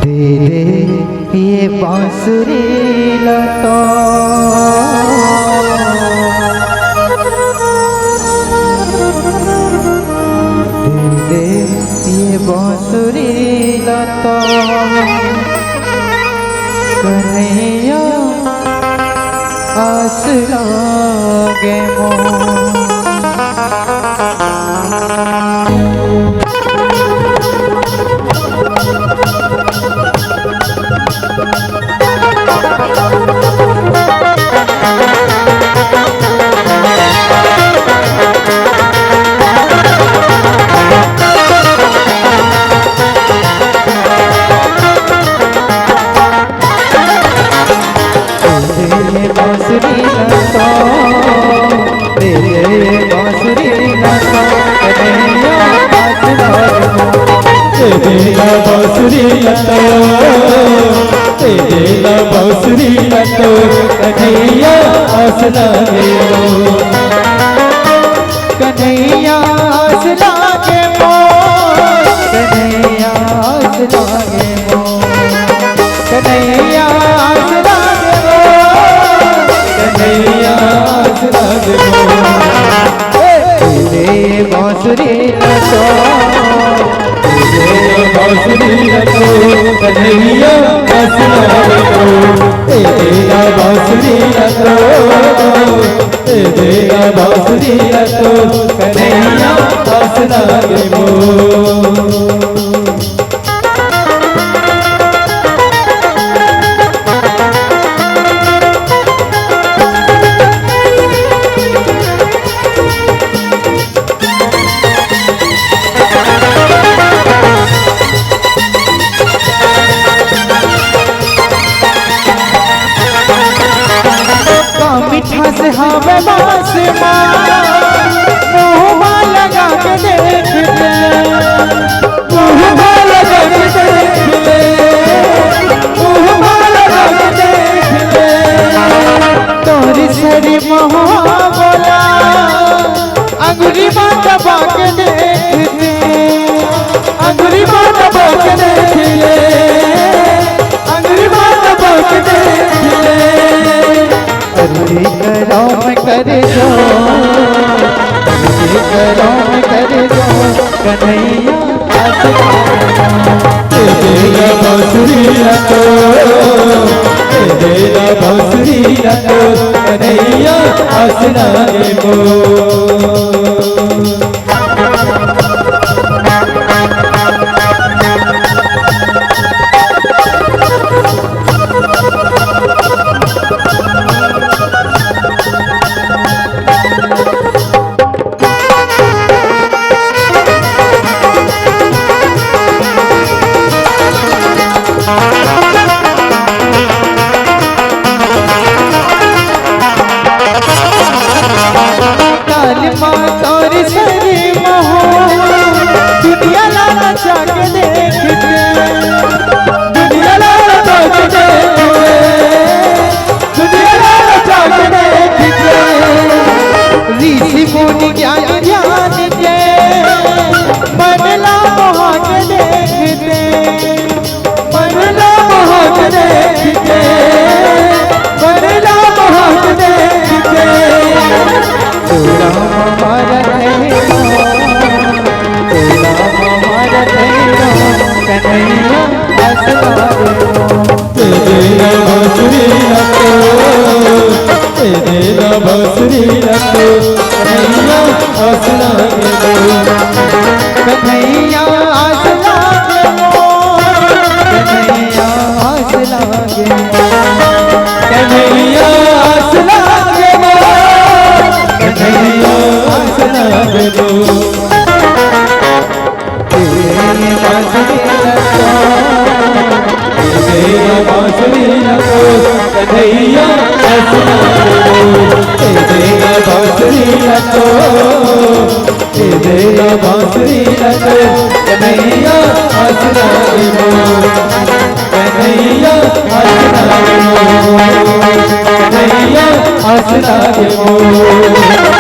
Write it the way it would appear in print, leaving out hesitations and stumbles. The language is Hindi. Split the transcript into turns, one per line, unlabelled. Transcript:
दे दे ये बांसुरी लता, दे दे ये बांसुरी लता, कन्हैया आस लागे मोर। बांसुरी लता, तेरे बांसुरी लता, कन्हैया आस लागे मोर।
तेरा बांसुरी लता, तेरा बांसुरी लता, कन्हैया आस लागे मोर।
कन्हैया आस लागे मोर, कन्हैया आस लागे मोर, कन्हैया आस लागे मोर,
कन्हैया आस लागे मोर।
तेरे बांसुरी लता,
तेरा बांसुरी लता, कन्हैया आस लागे मोर। तेरा बांसुरी लता, तेरा बांसुरी लता, कन्हैया आस लागे मोर।
मीठा से हमें बांस मुँह लगा के देख ले,
मुँह लगा के देख ले,
मुँह लगा के देख ले, तोरी सरी महुआ बोला अंगुरी बात दबा के देख ले, अंगुरी बात दबा के देख ले, अंगुरी बात दबा के देख ले। करम कर दो, करम कर दो, कन्हैया आस लागे मोर।
तेरा बांसुरी लता, तेरा बांसुरी लता, कन्हैया आस लागे मोर।
तोरी सरी महुआ दुनिया लाला जाके देख ले, दुनिया लाला जाके देख ले, दुनिया लाला जाके देख ले। ऋषि मुनि ज्ञान ध्यान दे, बनला मोहा के देख दे, बनला मोहा के देख दे, बनला मोहा के देख दे। तोरा हमारा तेरा, तोरा हमारा तेरा, कन्हैया आस लागे मोर।
तेरा बांसुरी लता, तेरा बांसुरी लता, कन्हैया आस लागे मोर।
कन्हैया आस लागे मोर, कन्हैया आस लागे मोर,
कन्हैया आस लागे मोर, कन्हैया आस लागे मोर।
तेरे बांसुरी लता,
तेरा बांसुरी लता, कन्हैया आस लागे मोर। तेरा बांसुरी लता, तेरा बांसुरी लता, कन्हैया आस लागे मोर। कन्हैया आस लागे मोर, कन्हैया आस लागे मोर।